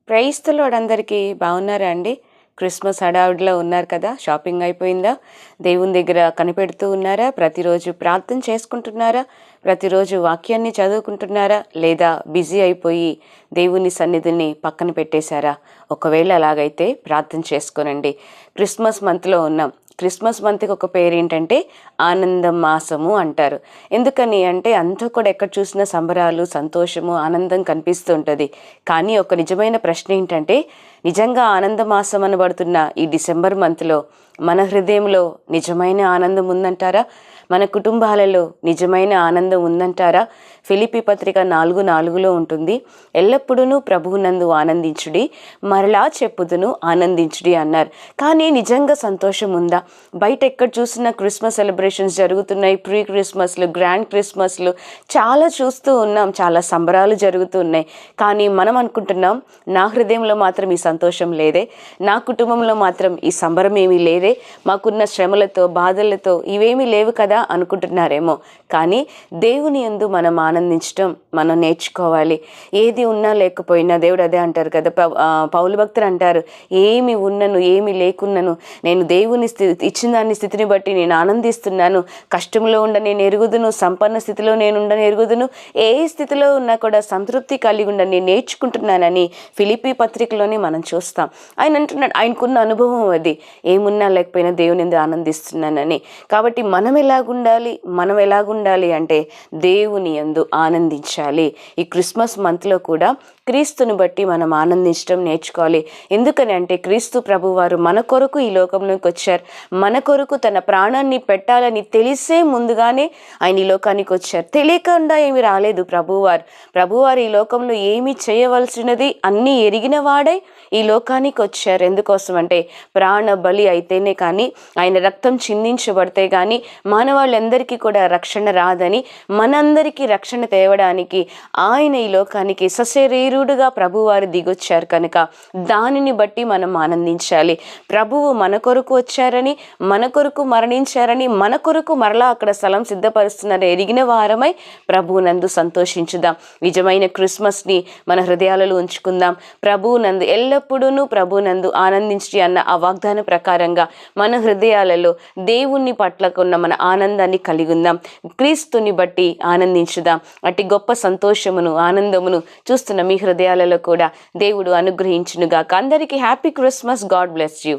Praise the lord అందరికీ బాగున్నారా అండి? క్రిస్మస్ హడావుడిలో ఉన్నారు కదా! షాపింగ్ అయిపోయిందా? దేవుని దగ్గర కనిపెడుతూ ఉన్నారా? ప్రతిరోజు ప్రార్థన చేసుకుంటున్నారా? ప్రతిరోజు వాక్యాన్ని చదువుకుంటున్నారా? లేదా బిజీ అయిపోయి దేవుని సన్నిధిని పక్కన పెట్టేశారా? ఒకవేళ అలాగైతే ప్రార్థన చేసుకోనండి. క్రిస్మస్ మంత్లో ఉన్నాం. క్రిస్మస్ మంత్కి ఒక పేరు ఏంటంటే ఆనందం మాసము అంటారు. ఎందుకని అంటే అంతా కూడా ఎక్కడ చూసినా సంబరాలు, సంతోషము, ఆనందం కనిపిస్తూ ఉంటుంది. కానీ ఒక నిజమైన ప్రశ్న ఏంటంటే, నిజంగా ఆనంద మాసం అనబడుతున్న ఈ డిసెంబర్ మంత్లో మన హృదయంలో నిజమైన ఆనందం ఉందంటారా? మన కుటుంబాలలో నిజమైన ఆనందం ఉందంటారా? ఫిలిప్పీ పత్రిక 4:4 ఉంటుంది. ఎల్లప్పుడూ ప్రభువునందు ఆనందించుడి, మరలా చెప్పుదును ఆనందించుడి అన్నారు. కానీ నిజంగా సంతోషం ఉందా? బయట ఎక్కడ చూసినా క్రిస్మస్ సెలబ్రేషన్స్ జరుగుతున్నాయి. ప్రీ క్రిస్మస్లు, గ్రాండ్ క్రిస్మస్లు చాలా చూస్తూ ఉన్నాం. చాలా సంబరాలు జరుగుతున్నాయి. కానీ మనం అనుకుంటున్నాం, నా హృదయంలో మాత్రం ఈ సంతోషం లేదే, నా కుటుంబంలో మాత్రం ఈ సంబరం ఏమీ లేదే, మాకున్న శ్రమలతో బాధలతో ఇవేమీ లేవు కదా అనుకుంటున్నారేమో. కానీ దేవుని యందు మనం ఆనందించడం మనం నేర్చుకోవాలి. ఏది ఉన్నా లేకపోయినా దేవుడు అదే అంటారు కదా, పౌలు భక్తులు అంటారు, ఏమి ఉన్నను ఏమి లేకున్నను నేను దేవుని ఇచ్చిన దాని స్థితిని బట్టి నేను ఆనందిస్తున్నాను. కష్టంలో ఉండ నేను ఎరుగుదును, సంపన్న స్థితిలో నేను ఉండ ఎరుగుదును, ఏ స్థితిలో ఉన్నా కూడా సంతృప్తి కలిగి ఉండ నేను నేర్చుకుంటున్నానని ఫిలిప్పీ పత్రికలోనే మనం చూస్తాం. ఆయన అంటున్నాడు, ఆయనకున్న అనుభవం అది, ఏమున్నా లేకపోయినా దేవుని యందు ఆనందిస్తున్నానని. కాబట్టి మనం ఎలాగుండాలి అంటే దేవుని యందు ఆనందించాలి. ఈ క్రిస్మస్ మంత్లో కూడా క్రీస్తుని బట్టి మనం ఆనందించడం నేర్చుకోవాలి. ఎందుకని అంటే క్రీస్తు ప్రభువారు మన కొరకు ఈ లోకంలోకి వచ్చారు. మన కొరకు తన ప్రాణాన్ని పెట్టాలని తెలిసే ముందుగానే ఆయన ఈ లోకానికి వచ్చారు. తెలియకుండా ఏమి రాలేదు ప్రభువారు ఈ లోకంలో ఏమి చేయవలసినది అన్నీ ఎరిగిన వాడై ఈ లోకానికి వచ్చారు. ఎందుకోసం అంటే ప్రాణ బలి అయితేనే కానీ, ఆయన రక్తం చిందించబడితే కానీ మానవాళ్ళందరికీ కూడా రక్షణ రాదని, మనందరికీ రక్షణ తేవడానికి ఆయన ఈ లోకానికి సశరీరుడుగా ప్రభువారు దిగొచ్చారు. కనుక దానిని బట్టి మనం ఆనందించాలి. ప్రభువు మన కొరకు వచ్చారని, మన కొరకు మరణించారని, మన కొరకు మరలా అక్కడ స్థలం సిద్ధపరుస్తున్నారని ఎరిగిన వారమై ప్రభువునందు సంతోషించుదాం. నిజమైన క్రిస్మస్ని మన హృదయాలలో ఉంచుకుందాం. ప్రభువునందు ఎల్లప్పుడూ ప్రభువునందు ఆనందించి అన్న ఆ వాగ్దాన ప్రకారంగా మన హృదయాలలో దేవుని పట్లకున్న మన ఆనందాన్ని కలిగి ఉందాం. క్రీస్తుని బట్టి ఆనందించుదాం. అట్టి గొప్ప సంతోషమును, ఆనందమును చూస్తున్న మీ హృదయాలలో కూడా దేవుడు అనుగ్రహించునుగాక. అందరికీ happy Christmas. God bless you.